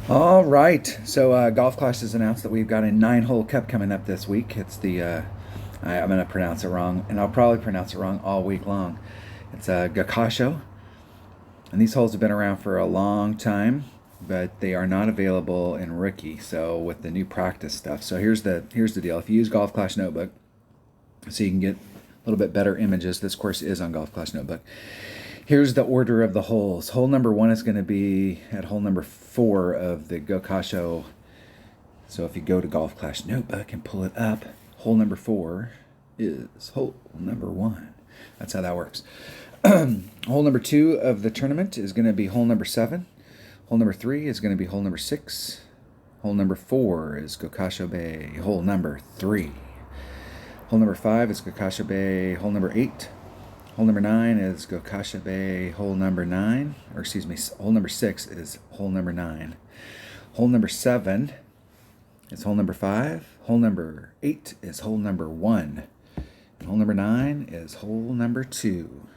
All right. So Golf Clash has announced that we've got a 9-hole cup coming up this week. It's the I'm going to pronounce it wrong, and I'll probably pronounce it wrong all week long. It's Gokasho, and these holes have been around for a long time, but they are not available in rookie. So with the new practice stuff, so here's the deal. If you use Golf Clash Notebook, so you can get a little bit better images. This course is on Golf Clash Notebook. Here's the order of the holes. Hole number 1 is going to be at hole number 4 of the Gokasho. So if you go to Golf Clash Notebook and pull it up, hole number 4 is hole number 1. That's how that works. Hole number 2 of the tournament is going to be hole number 7. Hole number 3 is going to be hole number 6. Hole number 4 is Gokasho Bay, hole number 3. Hole number 5 is Gokasho Bay, hole number 8. Hole number 9 is Gokasho Bay, hole number 9. Or excuse me, hole number 6 is hole number 9. Hole number 7 is hole number 5. Hole number 8 is hole number 1. And hole number 9 is hole number 2.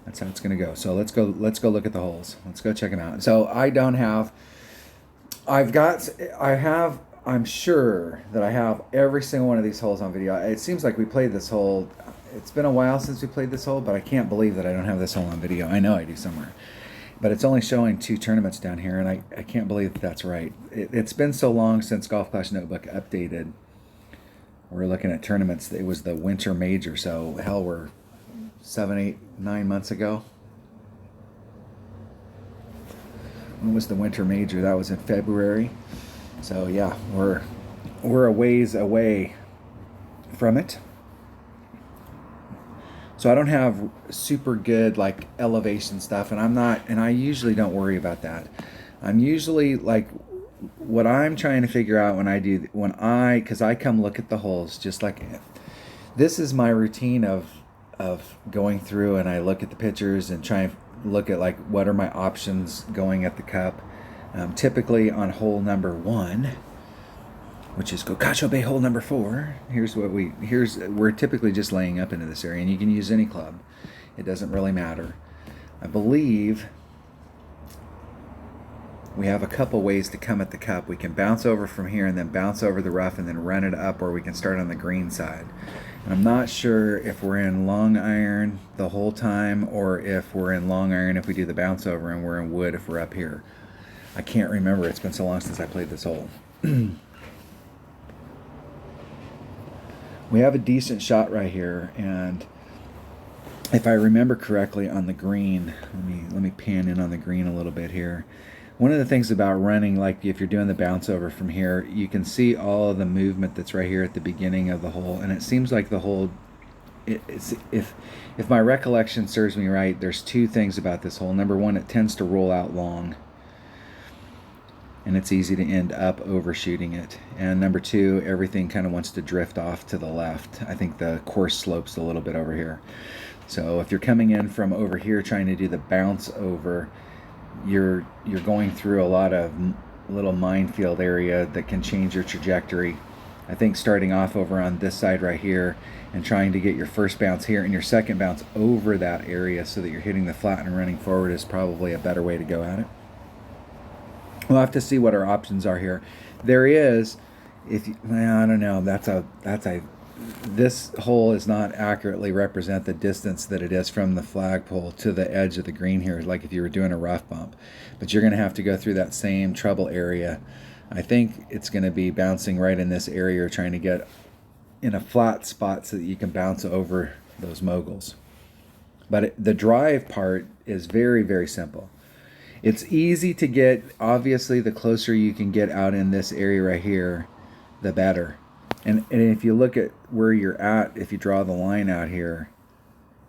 That's how it's going to go. So let's go look at the holes. Let's go check them out. So I'm sure that I have every single one of these holes on video. It seems like we played this hole. It's been a while since we played this hole, but I can't believe that I don't have this hole on video. I know I do somewhere. But it's only showing 2 tournaments down here, and I can't believe that's right. It's been so long since Golf Clash Notebook updated. We're looking at tournaments. It was the Winter Major, so hell, we're 7, 8, 9 months ago. When was the Winter Major? That was in February. So yeah, we're a ways away from it. So I don't have super good like elevation stuff, and I usually don't worry about that. I'm usually like, what I'm trying to figure out because I come look at the holes, just like this is my routine of going through, and I look at the pictures and try and look at like what are my options going at the cup. Typically on hole number 1, which is Gokasho Bay hole number 4. We're typically just laying up into this area, and you can use any club. It doesn't really matter. I believe we have a couple ways to come at the cup. We can bounce over from here and then bounce over the rough and then run it up, or we can start on the green side. And I'm not sure if we're in long iron the whole time, or if we're in long iron if we do the bounce over, and we're in wood if we're up here. I can't remember. It's been so long since I played this hole. We have a decent shot right here, and if I remember correctly on the green, let me pan in on the green a little bit here. One of the things about running, like if you're doing the bounce over from here, you can see all of the movement that's right here at the beginning of the hole, and it seems like the hole, if my recollection serves me right, there's 2 things about this hole. Number 1, it tends to roll out long, and it's easy to end up overshooting it. And number 2, everything kind of wants to drift off to the left. I think the course slopes a little bit over here. So if you're coming in from over here trying to do the bounce over, you're going through a lot of little minefield area that can change your trajectory. I think starting off over on this side right here and trying to get your first bounce here and your second bounce over that area so that you're hitting the flat and running forward is probably a better way to go at it. We'll have to see what our options are here. There is, I don't know. This hole does not accurately represent the distance that it is from the flagpole to the edge of the green here, like if you were doing a rough bump. But you're going to have to go through that same trouble area. I think it's going to be bouncing right in this area, or trying to get in a flat spot so that you can bounce over those moguls. But the drive part is very, very simple. It's easy to get. Obviously, the closer you can get out in this area right here, the better. And if you look at where you're at, if you draw the line out here,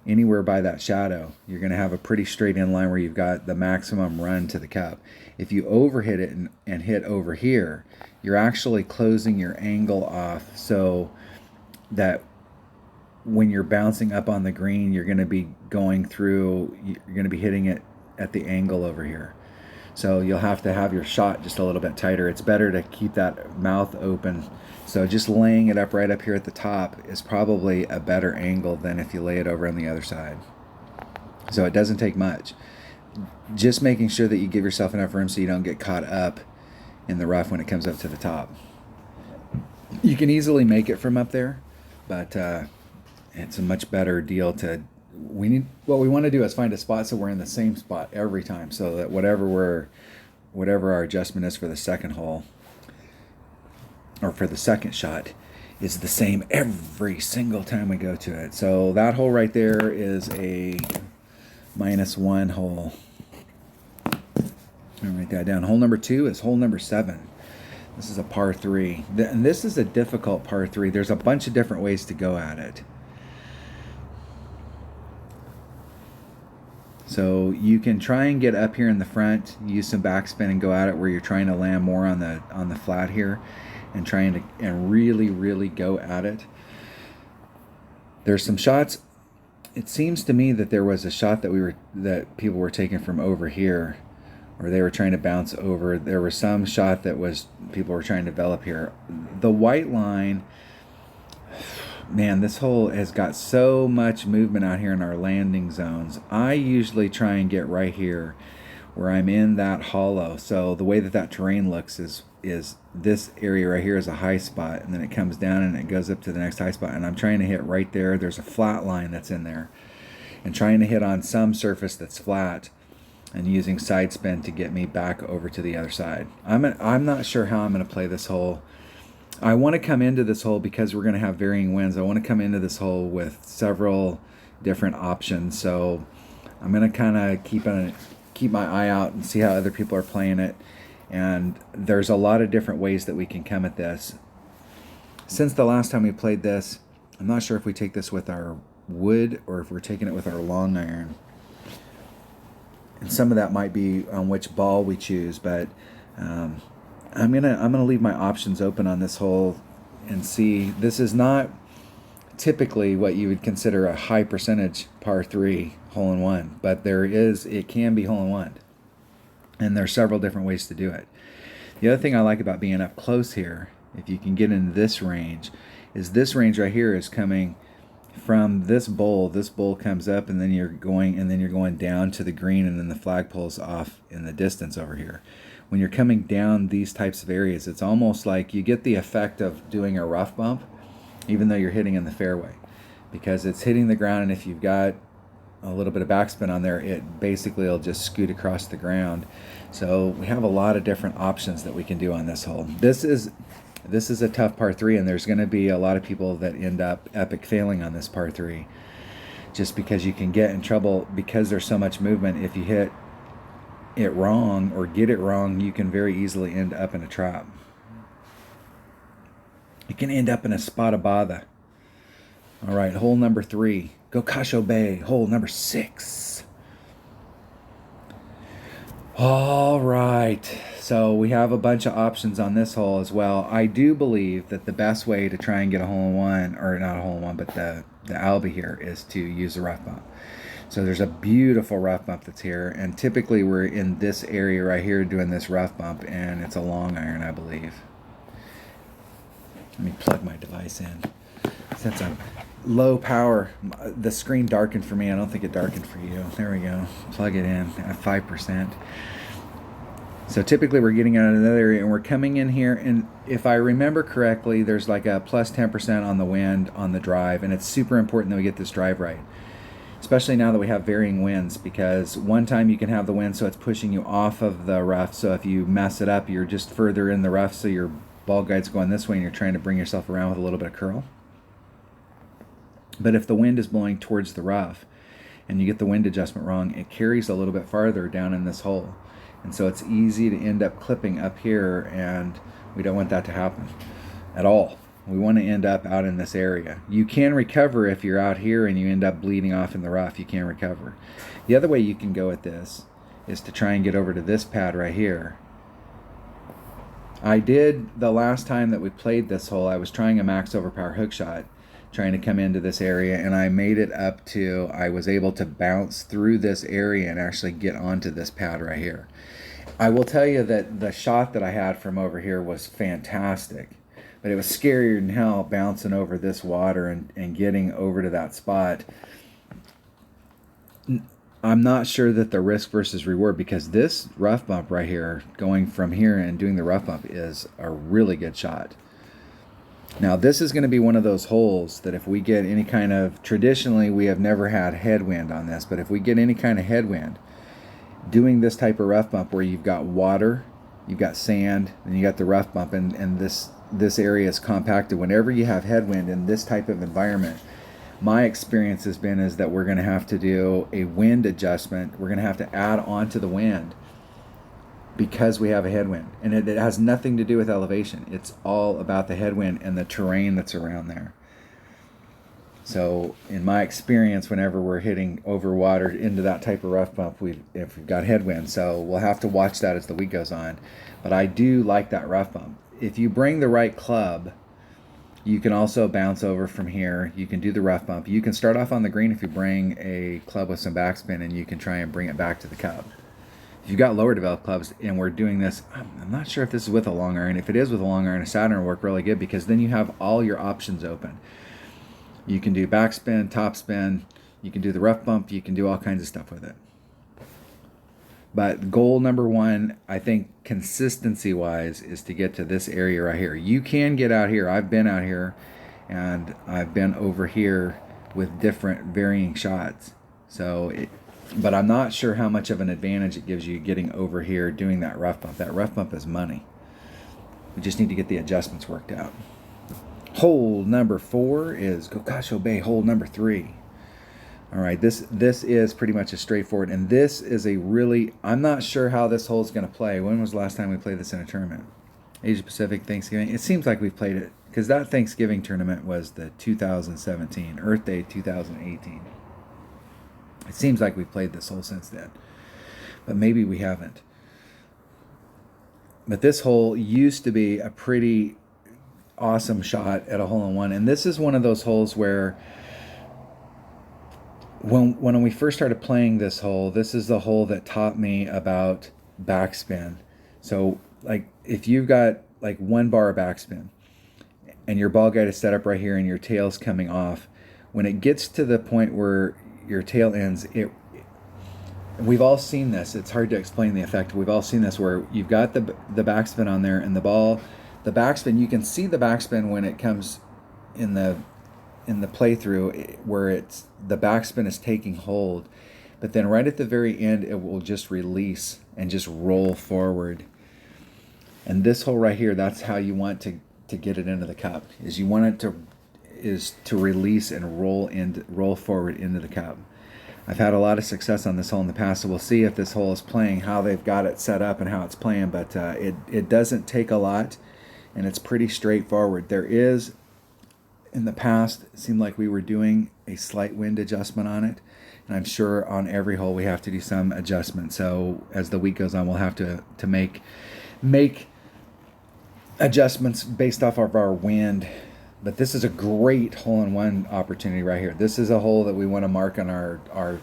anywhere by that shadow, you're going to have a pretty straight in line where you've got the maximum run to the cup. If you overhit it and hit over here, you're actually closing your angle off, so that when you're bouncing up on the green, you're going to be hitting it at the angle over here. So you'll have to have your shot just a little bit tighter. It's better to keep that mouth open. So just laying it up right up here at the top is probably a better angle than if you lay it over on the other side. So it doesn't take much. Just making sure that you give yourself enough room so you don't get caught up in the rough when it comes up to the top. You can easily make it from up there, but it's a much better deal to. What we want to do is find a spot so we're in the same spot every time, so that whatever our adjustment is for the second hole or for the second shot is the same every single time we go to it. So that hole right there is a -1 hole. I'll write that down. Hole number 2 is hole number 7. This is a par 3. And this is a difficult par 3. There's a bunch of different ways to go at it. So you can try and get up here in the front, use some backspin and go at it where you're trying to land more on the flat here and trying to really go at it. There's some shots. It seems to me that there was a shot that people were taking from over here, or they were trying to bounce over. There was some shot that people were trying to develop here. The white line, man, this hole has got so much movement out here in our landing zones. I usually try and get right here where I'm in that hollow. So the way that terrain looks is this area right here is a high spot, and then it comes down and it goes up to the next high spot, and I'm trying to hit right there. There's a flat line that's in there, and trying to hit on some surface that's flat and using side spin to get me back over to the other side. I'm not sure how I'm going to play this hole. I want to come into this hole because we're going to have varying winds. I want to come into this hole with several different options. So I'm going to kind of keep my eye out and see how other people are playing it. And there's a lot of different ways that we can come at this. Since the last time we played this, I'm not sure if we take this with our wood or if we're taking it with our long iron. And some of that might be on which ball we choose, but I'm gonna leave my options open on this hole and see. This is not typically what you would consider a high percentage par 3 hole-in-one, but it can be hole-in-one, and there's several different ways to do it. The other thing I like about being up close here, if you can get into this range, is this range right here is coming from this bowl. This bowl comes up, and then you're going down to the green, and then the flagpole's off in the distance over here. When you're coming down these types of areas, it's almost like you get the effect of doing a rough bump, even though you're hitting in the fairway, because it's hitting the ground, and if you've got a little bit of backspin on there, it basically will just scoot across the ground. So we have a lot of different options that we can do on this hole. This is a tough par 3, and there's going to be a lot of people that end up epic failing on this par 3, just because you can get in trouble because there's so much movement. If you hit it wrong or get it wrong, you can very easily end up in a trap. You can end up in a spot of bother. All right, hole number 3, Gokasho Bay, hole number 6. All right, so we have a bunch of options on this hole as well. I do believe that the best way to try and get a hole-in-one, or not a hole-in-one, but the Albi here, is to use a rough bump. So there's a beautiful rough bump that's here, and typically we're in this area right here doing this rough bump, and it's a long iron, I believe. Let me plug my device in. Since I'm low power, the screen darkened for me. I don't think it darkened for you. There we go. Plug it in at 5%. So typically we're getting out of another area, and we're coming in here, and if I remember correctly, there's like a plus 10% on the wind on the drive, and it's super important that we get this drive right, especially now that we have varying winds, because one time you can have the wind so it's pushing you off of the rough, so if you mess it up, you're just further in the rough, so your ball guide's going this way and you're trying to bring yourself around with a little bit of curl. But if the wind is blowing towards the rough and you get the wind adjustment wrong, it carries a little bit farther down in this hole, and so it's easy to end up clipping up here, and we don't want that to happen at all. We want to end up out in this area. You can recover if you're out here and you end up bleeding off in the rough. You can recover. The other way you can go at this is to try and get over to this pad right here. I did the last time that we played this hole. I was trying a max overpower hook shot, trying to come into this area, and I made it up to, I was able to bounce through this area and actually get onto this pad right here. I will tell you that the shot that I had from over here was fantastic, but it was scarier than hell bouncing over this water and getting over to that spot. I'm not sure that the risk versus reward, because this rough bump right here, going from here and doing the rough bump, is a really good shot. Now, this is going to be one of those holes that if we get any kind of, traditionally we have never had headwind on this, but if we get any kind of headwind, doing this type of rough bump where you've got water, you've got sand, and you got the rough bump, and this area is compacted. Whenever you have headwind in this type of environment, my experience has been is that we're going to have to do a wind adjustment. We're going to have to add on to the wind because we have a headwind. And it has nothing to do with elevation. It's all about the headwind and the terrain that's around there. So in my experience, whenever we're hitting over water into that type of rough bump, if we've got headwind. So we'll have to watch that as the week goes on. But I do like that rough bump. If you bring the right club, you can also bounce over from here. You can do the rough bump. You can start off on the green if you bring a club with some backspin, and you can try and bring it back to the cup. If you've got lower developed clubs, and we're doing this, I'm not sure if this is with a long iron. If it is with a long iron, a Saturn will work really good, because then you have all your options open. You can do backspin, topspin, you can do the rough bump, you can do all kinds of stuff with it. But goal number one, I think consistency-wise, is to get to this area right here. You can get out here. I've been out here, and I've been over here with different varying shots. But I'm not sure how much of an advantage it gives you getting over here doing that rough bump. That rough bump is money. We just need to get the adjustments worked out. Hole number 4 is Gokasho Bay, hole number 3. All right, this is pretty much a straightforward, and this is a really, I'm not sure how this hole is going to play. When was the last time we played this in a tournament? Asia Pacific Thanksgiving. It seems like we've played it, because that Thanksgiving tournament was the 2017, Earth Day 2018. It seems like we've played this hole since then, but maybe we haven't. But this hole used to be a pretty awesome shot at a hole-in-one, and this is one of those holes where when we first started playing this hole, this is the hole that taught me about backspin. So like if you've got like 1 bar of backspin and your ball guide is set up right here and your tail's coming off, when it gets to the point where your tail ends, we've all seen this. It's hard to explain the effect. We've all seen this where you've got the backspin on there, and the backspin, you can see the backspin when it comes in the playthrough, where the backspin is taking hold, but then right at the very end it will just release and just roll forward. And this hole right here, that's how you want to get it into the cup, is you want it to release and roll forward into the cup. I've had a lot of success on this hole in the past, so we'll see if this hole is playing, how they've got it set up and how it's playing, but it doesn't take a lot, and it's pretty straightforward. There is, in the past, it seemed like we were doing a slight wind adjustment on it, and I'm sure on every hole we have to do some adjustment. So as the week goes on, we'll have to make adjustments based off of our wind. But this is a great hole-in-one opportunity right here. This is a hole that we want to mark on our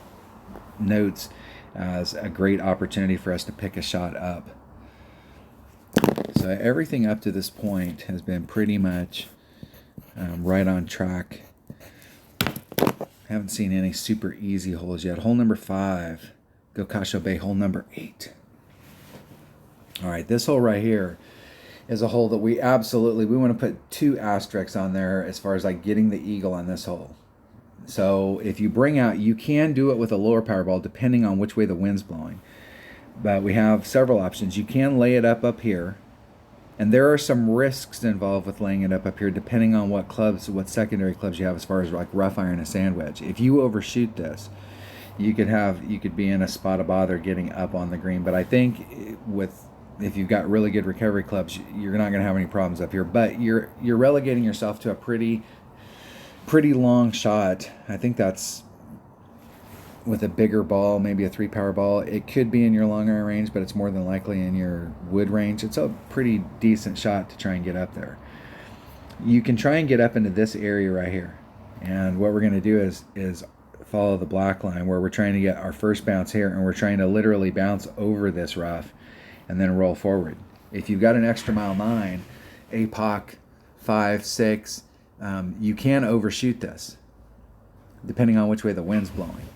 notes as a great opportunity for us to pick a shot up. So everything up to this point has been pretty much right on track. Haven't seen any super easy holes yet. Hole number 5, Gokasho Bay, hole number 8. All right, this hole right here is a hole that we want to put 2 asterisks on there as far as like getting the eagle on this hole. So if you bring out, you can do it with a lower power ball depending on which way the wind's blowing. But we have several options. You can lay it up here, and there are some risks involved with laying it up here depending on what secondary clubs you have as far as like rough iron and sand wedge. If you overshoot this, you could be in a spot of bother getting up on the green. But I think if you've got really good recovery clubs, you're not going to have any problems up here. But you're relegating yourself to a pretty long shot. I think that's with a bigger ball, maybe a 3-power ball. It could be in your long iron range, but it's more than likely in your wood range. It's a pretty decent shot to try and get up there. You can try and get up into this area right here. And what we're going to do is follow the black line, where we're trying to get our first bounce here, and we're trying to literally bounce over this rough and then roll forward. If you've got an extra mile 9, APOC 5, 6, you can overshoot this depending on which way the wind's blowing.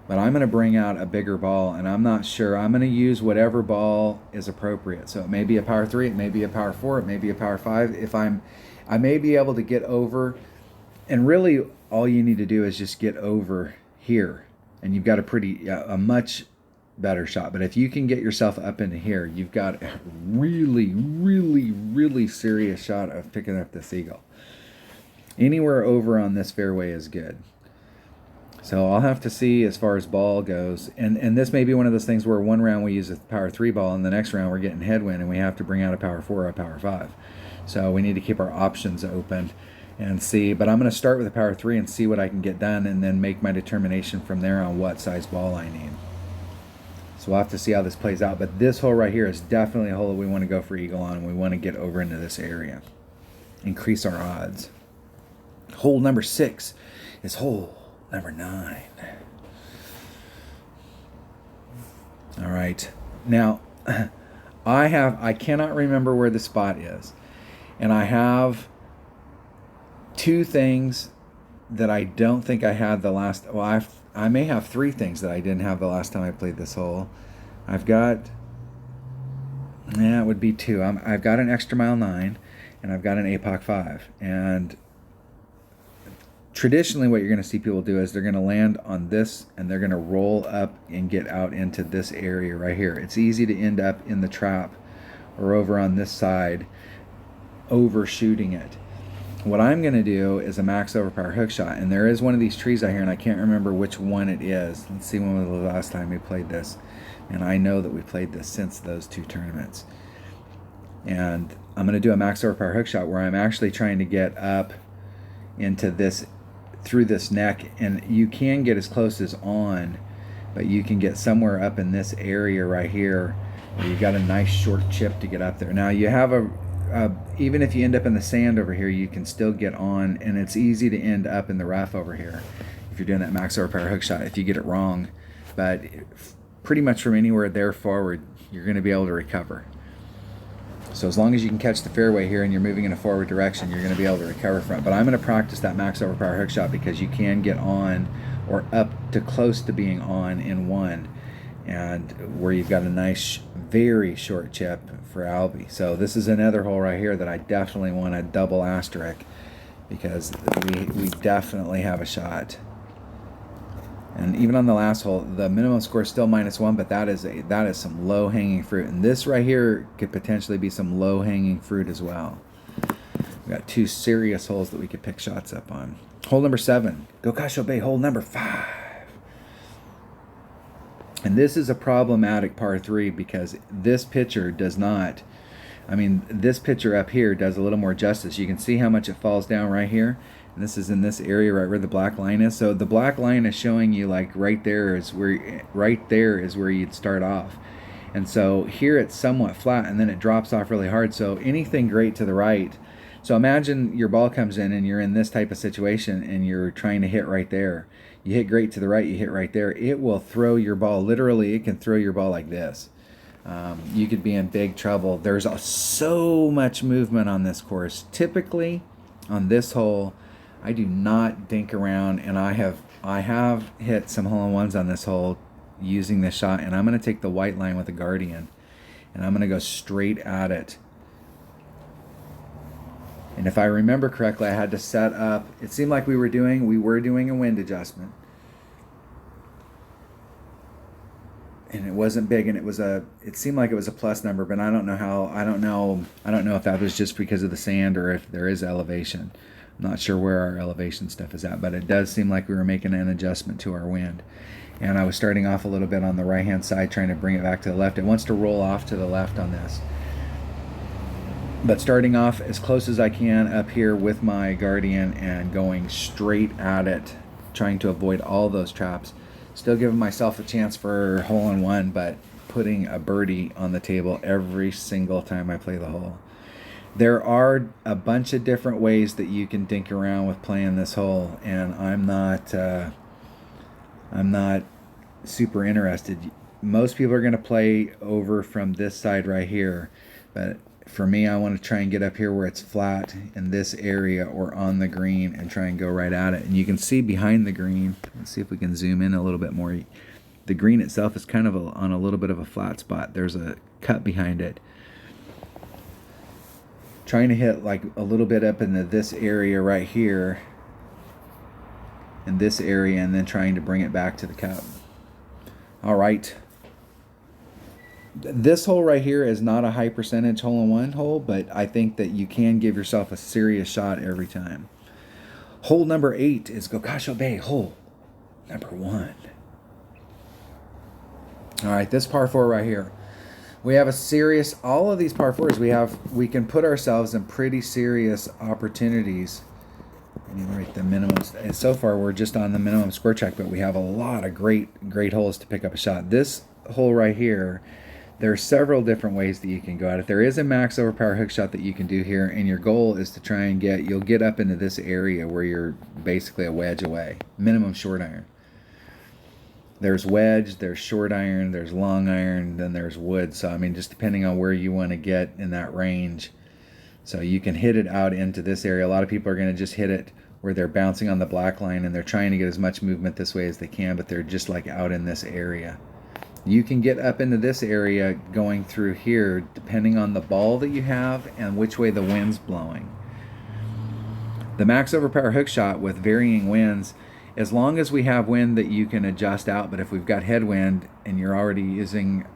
but I'm going to bring out a bigger ball, and I'm not sure. I'm going to use whatever ball is appropriate. So it may be a power 3, it may be a power 4, it may be a power 5. I may be able to get over, and really all you need to do is just get over here, and you've got a much better shot. But if you can get yourself up into here, you've got a really, really, really serious shot of picking up this eagle. Anywhere over on this fairway is good. So I'll have to see as far as ball goes. And this may be one of those things where one round we use a power 3 ball, and the next round we're getting headwind and we have to bring out a power 4 or a power 5. So we need to keep our options open and see. But I'm going to start with a power 3 and see what I can get done, and then make my determination from there on what size ball I need. So we'll have to see how this plays out. But this hole right here is definitely a hole that we want to go for eagle on, and we want to get over into this area. Increase our odds. Hole number 6 is hole number 9. All right. Now, I cannot remember where the spot is. And I have 2 things that I don't think I had the last, well, I may have 3 things that I didn't have the last time I played this hole. I've got, it would be 2. I've got an extra mile 9, and I've got an APOC 5. And traditionally what you're going to see people do is they're going to land on this, and they're going to roll up and get out into this area right here. It's easy to end up in the trap or over on this side, overshooting it. What I'm going to do is a max overpower hook shot, and there is one of these trees out here, and I can't remember which one it is. Let's see when was the last time we played this. And I know that we played this since those 2 tournaments. And I'm going to do a max overpower hook shot where I'm actually trying to get up into this, through this neck, and you can get as close as on, but you can get somewhere up in this area right here where you've got a nice short chip to get up there. Now you have even if you end up in the sand over here, you can still get on, and it's easy to end up in the rough over here if you're doing that max overpower hook shot if you get it wrong. But pretty much from anywhere there forward, you're going to be able to recover. So as long as you can catch the fairway here and you're moving in a forward direction, you're going to be able to recover from it. But I'm going to practice that max overpower hook shot because you can get on or up to close to being on in one, and where you've got a nice, very short chip for Albie. So this is another hole right here that I definitely want a double asterisk because we definitely have a shot. And even on the last hole, the minimum score is still -1, but that is some low-hanging fruit. And this right here could potentially be some low-hanging fruit as well. We've got 2 serious holes that we could pick shots up on. Hole number 7, Gokasho Bay, hole number 5. And this is a problematic par 3 because this picture does not, this picture up here does a little more justice. You can see how much it falls down right here. And this is in this area right where the black line is. So the black line is showing you like right there is where you'd start off. And so here it's somewhat flat, and then it drops off really hard. So anything great to the right. So imagine your ball comes in and you're in this type of situation and you're trying to hit right there. You hit great to the right, you hit right there. It will throw your ball. Literally, it can throw your ball like this. You could be in big trouble. There's so much movement on this course. Typically, on this hole, I do not dink around, and I have hit some hole-in-ones on this hole using this shot, and I'm going to take the white line with a Guardian, and I'm going to go straight at it. And if I remember correctly, I had to set up, it seemed like we were doing a wind adjustment. And it wasn't big, and it seemed like it was a plus number, but I don't know if that was just because of the sand or if there is elevation. I'm not sure where our elevation stuff is at, but it does seem like we were making an adjustment to our wind. And I was starting off a little bit on the right-hand side, trying to bring it back to the left. It wants to roll off to the left on this. But starting off as close as I can up here with my Guardian and going straight at it, trying to avoid all those traps. Still giving myself a chance for hole-in-one, but putting a birdie on the table every single time I play the hole. There are a bunch of different ways that you can dink around with playing this hole, and I'm not super interested. Most people are going to play over from this side right here, but For me, I want to try and get up here where it's flat in this area or on the green and try and go right at it. And you can see behind the green, let's see if we can zoom in a little bit more. The green itself is kind of on a little bit of a flat spot. There's a cut behind it. Trying to hit like a little bit up into this area right here, in this area, and then trying to bring it back to the cup. All right. This hole right here is not a high percentage hole-in-one hole, but I think that you can give yourself a serious shot every time. Hole number 8 is Gokasho Bay, hole number 1. All right, this par 4 right here. We have a serious, all of these par 4s, we can put ourselves in pretty serious opportunities. And right, the minimum, so far we're just on the minimum score check, but we have a lot of great holes to pick up a shot. This hole right here, there are several different ways that you can go at it. There is a max overpower hook shot that you can do here, and your goal is to try and you'll get up into this area where you're basically a wedge away. Minimum short iron. There's wedge, there's short iron, there's long iron, then there's wood. So, I mean, just depending on where you want to get in that range. So you can hit it out into this area. A lot of people are going to just hit it where they're bouncing on the black line and they're trying to get as much movement this way as they can, but they're just like out in this area. You can get up into this area going through here depending on the ball that you have and which way the wind's blowing. The max overpower hook shot with varying winds, as long as we have wind that you can adjust out, but if we've got headwind and you're already using,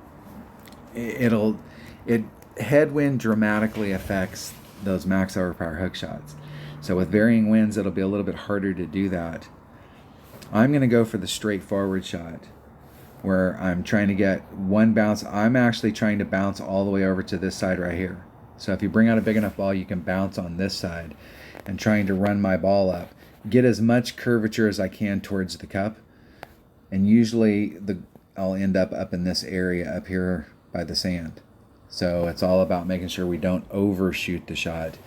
headwind dramatically affects those max overpower hook shots. So with varying winds, it'll be a little bit harder to do that. I'm going to go for the straightforward shot, where I'm trying to get one bounce. I'm actually trying to bounce all the way over to this side right here. So if you bring out a big enough ball, you can bounce on this side, and trying to run my ball up, get as much curvature as I can towards the cup, and usually I'll end up in this area up here by the sand. So it's all about making sure we don't overshoot the shot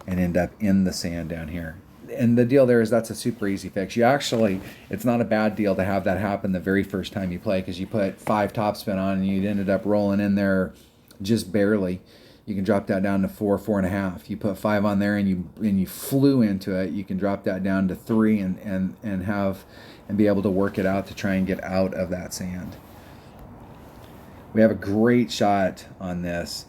and end up in the sand down here. And the deal there is that's a super easy fix. It's not a bad deal to have that happen the very first time you play, because you put 5 topspin on and you ended up rolling in there just barely. You can drop that down to 4, 4.5. You put 5 on there and you flew into it. You can drop that down to 3 and be able to work it out to try and get out of that sand. We have a great shot on this.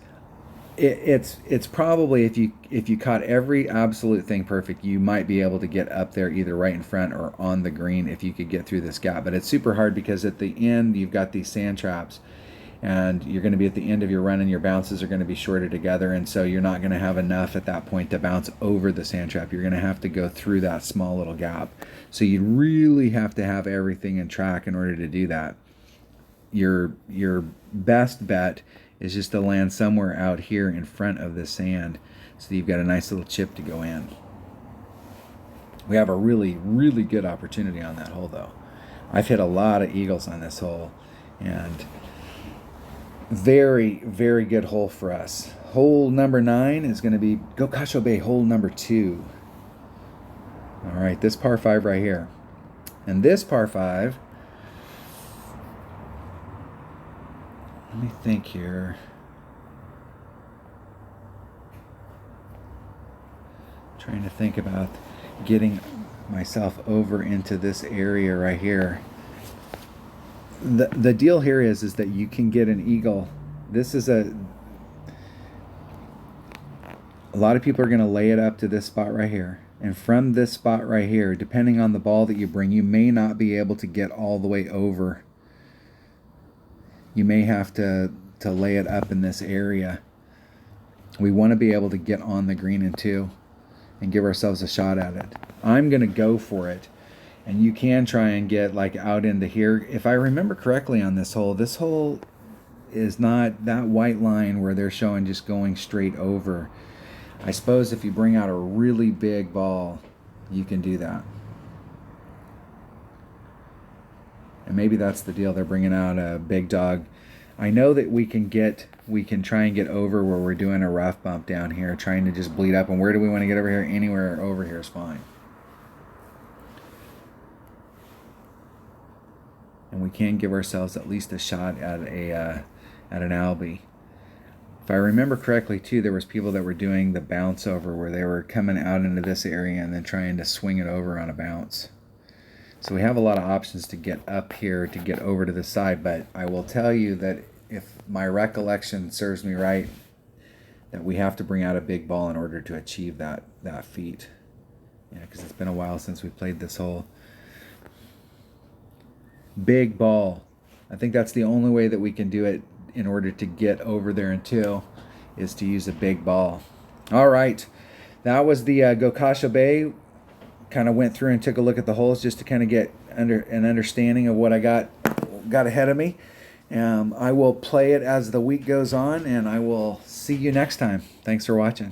It's probably, if you caught every absolute thing perfect, you might be able to get up there either right in front or on the green if you could get through this gap. But it's super hard because at the end you've got these sand traps, and you're going to be at the end of your run and your bounces are going to be shorter together, and so you're not going to have enough at that point to bounce over the sand trap. You're going to have to go through that small little gap. So you really have to have everything in track in order to do that. Your best bet is just to land somewhere out here in front of the sand, so that you've got a nice little chip to go in. We have a really, really good opportunity on that hole, though. I've hit a lot of eagles on this hole, and very, very good hole for us. Hole number 9 is going to be Gokasho Bay, hole number 2. All right, this par 5 right here. And this par 5, let me think here. Trying to think about getting myself over into this area right here. The deal here is that you can get an eagle. This is a lot of people are going to lay it up to this spot right here. And from this spot right here, depending on the ball that you bring, you may not be able to get all the way over. You may have to lay it up in this area. We want to be able to get on the green in 2 and give ourselves a shot at it. I'm going to go for it. And you can try and get like out into here. If I remember correctly on this hole is not that white line where they're showing just going straight over. I suppose if you bring out a really big ball, you can do that. And maybe that's the deal. They're bringing out a big dog. I know that we can try and get over where we're doing a rough bump down here, trying to just bleed up. And where do we want to get over here? Anywhere over here is fine. And we can give ourselves at least a shot at an albie. If I remember correctly, too, there was people that were doing the bounce over where they were coming out into this area and then trying to swing it over on a bounce. So we have a lot of options to get up here, to get over to the side, but I will tell you that if my recollection serves me right, that we have to bring out a big ball in order to achieve that feat. Yeah, because it's been a while since we played this hole. Big ball. I think that's the only way that we can do it in order to get over there in two, is to use a big ball. All right, that was the Gokasho Bay. Kind of went through and took a look at the holes just to kind of get an understanding of what I got ahead of me. I will play it as the week goes on, and I will see you next time. Thanks for watching.